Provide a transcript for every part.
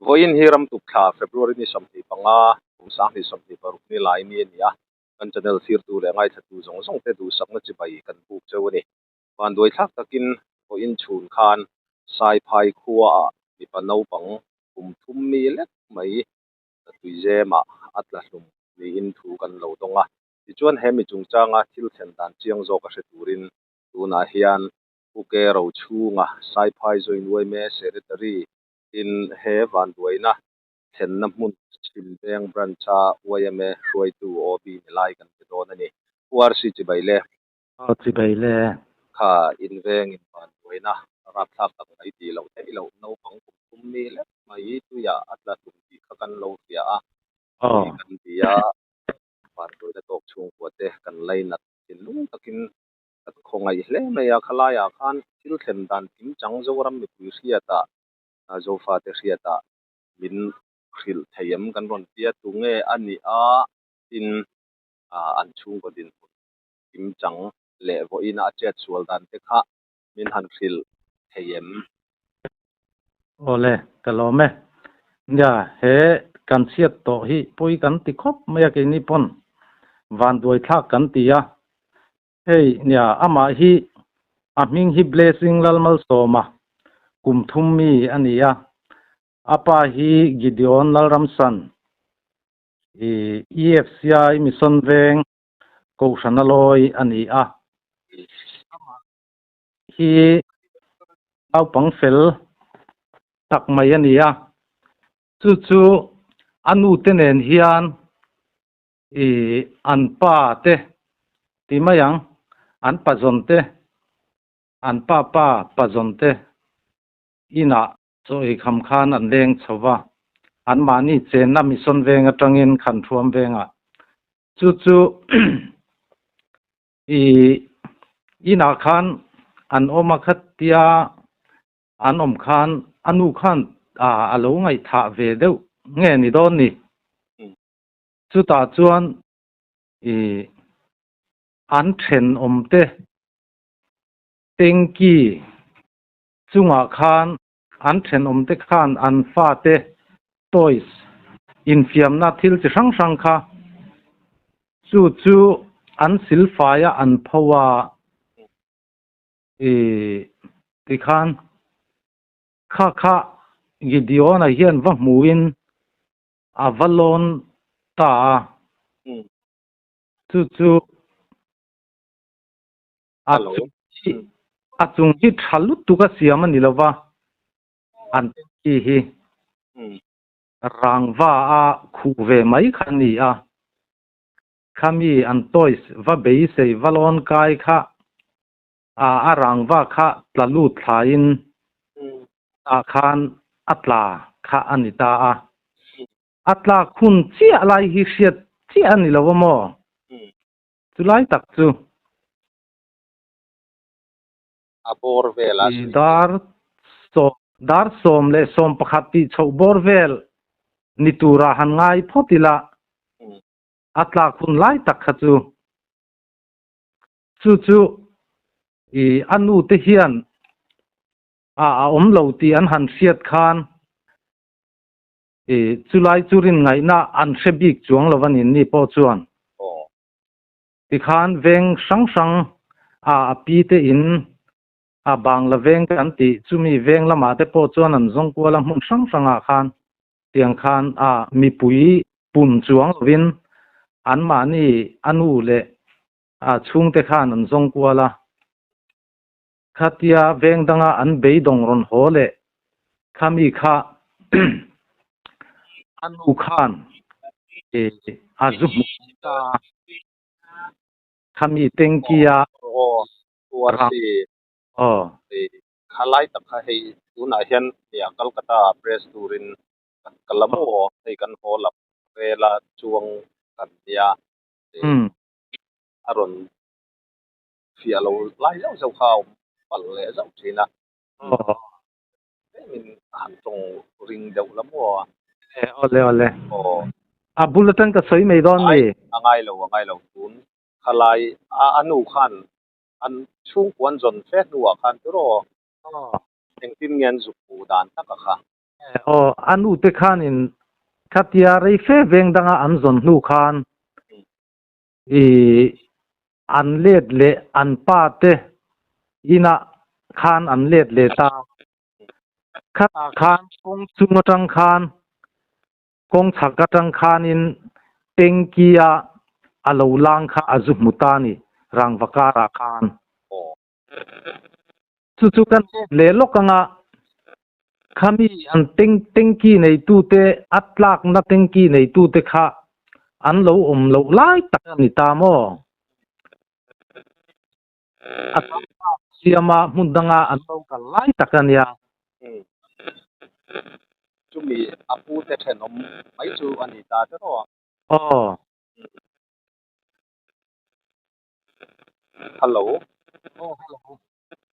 voin hiram tu kha February ni somthi panga sang ni somthi paruk ni lai ni nia kan channel sir tu le ngai thatu zong zong te du sakna chi bai kan buk chawani ban doi thak takin voin chhun khan sai phai khuwa mi panau pang thum mi le mai tuize ma atla hlum ni in thu kan lo donga ti chuan hemi chungchanga thil thlen dan chiang zo ka hre turin tuna hian uke ro chhunga sai phai join wai me secretary in he van duaina thenna hmun chilbeng brancha wayame hroi tu obi lai kan ti don ani warsi chi baile chi baile kha in veng in van duaina rap thak tak ai ti lo te lo no pang kum mi le mai tu ya atla tu ti khakan lo tia a kan dia van duaina tok chung ko te kan laina tin lung takin khongai hle me ya khala ya khan thil thlen dan kim chang zo ram mi pu hriata zo fa te hriata min khil thayam kan ron tia tu nge ani a in an chung ko din kim chang le vo ina chet sual dan te kha min han khil thayam ole kalome ya he kan siat to hi pui kan ti khop me ke ni pon van doi thak kan tia hey nya ama hi aming hi blessing lalmal soma kum thum mi ania apa hi Gideon Lalramsan EFCI mission veng ko sanaloi ania hi au pangfel tak mai ania chu anu tenen hian an pa te ti mayang an pazon te an pa pazon te ina choi kham khan an leng chawa an mani chen na mission veng atangin khan thuam venga chu ina khan an oma khatia an om khan anu khan alo ngai tha ve deuh nge ni don ni chu ta chuan an then om te tengki chunga khan an then om te khan an fa te toys in fiam na thil chi sang sang kha chu an silfaya an phawa ti khan kha Gideon a hian va muin avalon ta chu achung hi thalut tu ka siam ani lova an ki hi rangwa a khu ve mai khani a khami an toys va bei sei valon kai kha a rangwa kha tlalu thlain a khan atla kha anita a atla khun chi alai hi hriat chi ani lowa mo chulai tak chu abor vela dar som le som pakhat ti chho borvel nitura han ngai photila atla khun lai tak kha chu anu te hian om lo ti an han siat khan chulai churin ngai na an hrebik chuang lowanin ni po chuan ti khan veng sang pi te in bangla veng kan ti chumi veng lama te po chuan an zong kwala mun sang khan tiang khan mi pui pun chuang win an mani anu le chung te khan an zong kwala khatia veng danga an beidong ron hole khami kha anu khan azumta khami tengkia warsi khalai tak kha hei tuna hian ya Kolkata press turin kalamo hei kan holap vela chuang kan dia aron fialo lai zo khaw pal le zo thina min han tong ring deuh lamo ole bulletin ka soi mai don ni angai lo tun khalai anu khan an chung kwan zon fe nuwa khan tro engtin ngen zu pu dan tak kha อันอุตคานินคัตยารีเฟเวงดังอันซอนนูคานอันเลดเลอันปาเตอินะคานอันเลดเลตาคัตคานกงจุงจังคานกงฉักจังคานินเต็งกียาอลาวลังคาอซุมุตานีรังวการาคานสุกันเลลกังะขมีอันเต็งกีในตูเตอัตลักนัเต็งกีในตูเตค่ะอันโลโลไล่ตักนิตามออัตเสียมามุนดังอันโลกันไล่ตักเนี่ยจุมีอาปูเตเทนอมไม่จูอันนี้ตาเจ้าฮัลโหล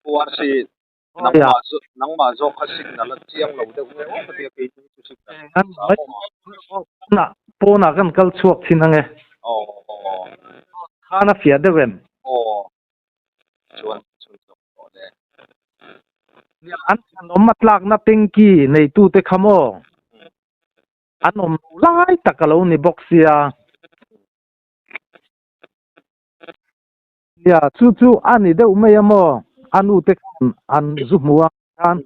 ปัวสินังมาโจขสิกนั่นเจียงเราเดี๋ยวเมื่อปฏิกิริยาสิกน่ะปอนักันกัลชวกที่นั่งข้าน่ะเฟียดเวมชวนเลยเนี่ยอันอมมัดลากนับเต็งกี้ในตู้เตขโมอันอมไล่ตะกะโลนี่บ็อกเซียเนี่ยจู่อันนี้เดี๋ยวไม่ยอมอันอุตคันอันซุมัวอัน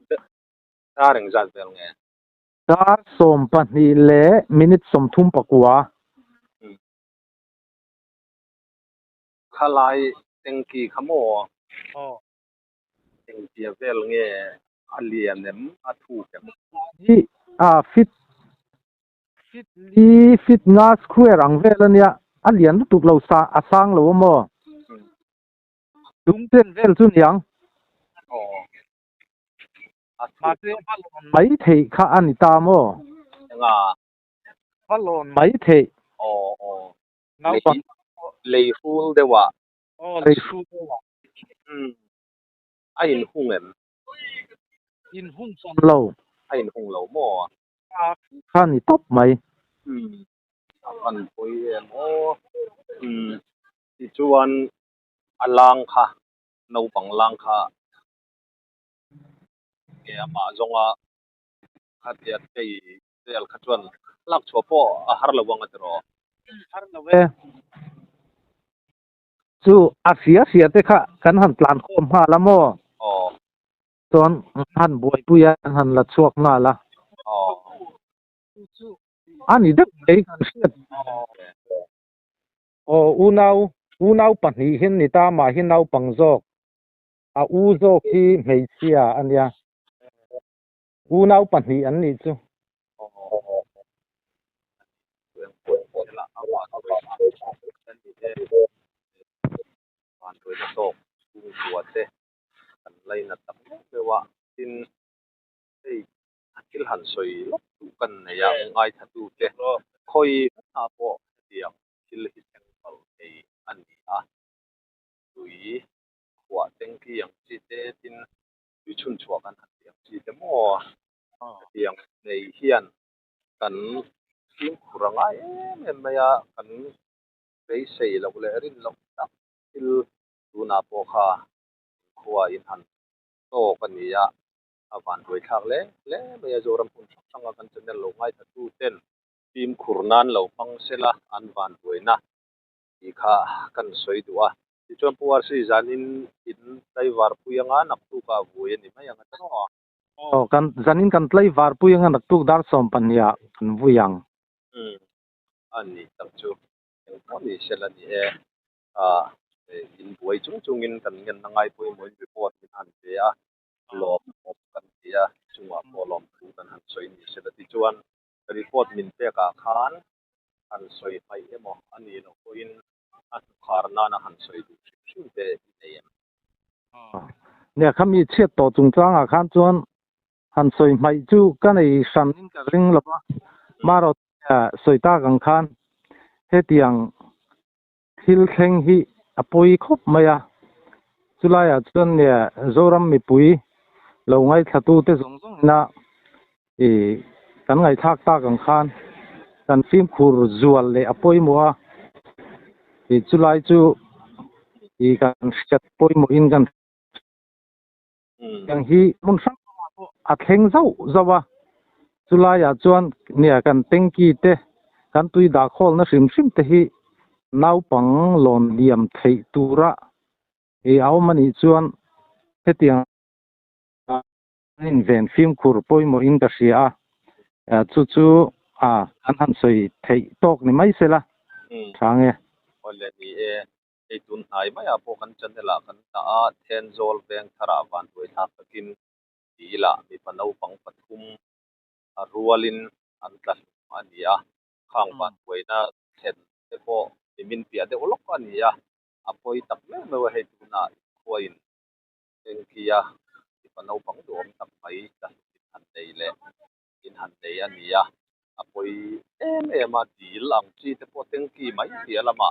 ตาเริงจัดเป็นไงตาสมปันนี่เล่มินิทสมทุ่มปกัวขลายเต็งกี้ขโมเต็งกี้เวลไงอันเลียนเนี่ยอัถูกเนี่ยที่ฟิตงาสควรังเวลเนี่ยอันเลียนตุกเราสร้างเราโมดุงเต้นเวลจุนยังมาเที่ยวพัลลอนไม่เทข้าอันนี้ตามอยังไงพัลลอนไม่เทเลยฟูลเดี๋ยวว่าเลยฟูลเดี๋ยวไอ้หินหุ่งเงินหินหุ่งสมโลไอ้หินหุ่งเหลาหม้อข้านี่ตบไหมอันปุยที่ชวนอลังค่ะนูปังลังค่ะเกี่ยมาจงอ่ะขัดยัดไปเดี๋ยวขัดชวนลักชัวพ่อหาระวังกันรอหาระเวจู่อาเสียเตค่ะกันหันปลานโคมหาละโมตอนหันบวยปุยหันละชวกมาละอันนี้เด็กเด็กกันเสียอูนาวปันหินนี่ตามาหินนาวปังจอกอูจอกที่ไม่เสียอันเนี้ยอูนาวปันหิอันนี้จู่วันตัวจะโตกูปวดเด้อันไรนะตั้งแต่ว่าทินไอ้กิลหันสวยลบกันเนี่ยง่ายทัดดูเด้คอยอาโปเดียงกิลฮิตยังเอาไอ้อันนี้ดุยหัวเต็งที่ยังจีเดทินดุยชุนชัวกันหันเดียงจีเดมอเดียงในเฮียนกันทีมขุรังไอ้เอ็มไม่กันไปเสียเราเลยรินลงตักทิลดูนาโปคาขัวอินหันโตกันนี่วันด้วยทักเล่ไม่โจรำพุ่งสังกันจนเดินลงให้ทัดดูเต้นทีมขุรนันเราฟังเสละอันวันด้วยนะอีกค่ะกันสวยดัวที่ชวนผู้ว่าสิจานินอินได้วาร์ปุยังนักตุกาบุยนี่ไม่ยังกันเนาะกันจานินกันไล่วาร์ปุยังนักตุกดาร์สอมปัญญากันบุยังอันนี้ตั้งจู่ยังพอนี่เสละนี่อินบุยจุงอินกันเงินนังไงปุยมวยรีพอร์ตอันเดียลบกันเดียจังหวะพอลมพูกันหันสวยนี่เสละที่ชวนรีพอร์ตมินเปกาคานหันสวยไปเอมอันนี้เราปุยอันคาร์นาหันสวยดูชิวเดย์เนี่ยเขามีเชือกต่อจุงจ้างข้ามจวนหันสวยไม่จู่กันไอ้สันนิษฐานเรื่องละว่ามาเราสวยตากังคันเฮตียงทิลเข่งฮีปุยครบไหมจุลายจนเนี่ยโจรำมีปุยเราไงทัดตู้เตจงนะกันไงทักตากังคันกันฟิล์มคูร์จวลเลยปุยมัวจุลายจู่กันจัดปุยมัวอินกันยังฮีมุนสังอัดเข่งเจ้าว่า จุลายาจวนเนี่ยกันเต็งกีเตกันตุยดาโคลนะสิมเตหินาวปังหลอนเลียมไทตูระเอามันอีจวนเฮตียงอินเวนฟิล์มคูร์ปอยโมอินกาเซียจู่อันสวยไทตอกนี่ไม่เสละทางเอวันนี้ไอ้ตุนหายไม่อาพอกันจันเดละกันตาเทนโซลแบงทาราวันด้วยทักกินดีละมีปนเอาปังปทุมรัวลินอันตันอันนี้ข้างบ้านด้วยนะเทนเดโปมินเปียเดอลกอันนี้พอยตักไม่ว่าให้ตุนคอยเองที่มีปนเอาปังตัวมันตักไปจันหันเดยเลยอินหันเดยอันนี้พอยมาดีลังจีเดโปเต็งกี้ไม่เสียละมา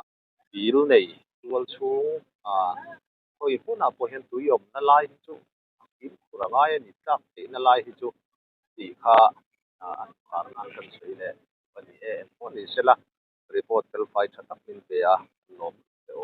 ดีลนี่ตัวชูพอยพูน่ะพอเห็นตัวยมนั่นไล่จูกินกุระง่ายนี่จักตีนั่นไล่จูตีข้าอันกันสวยเลยวันนี้พอนี่เสร็จละรีพอร์ตเทลไฟชัดตักมินเบียลมโอ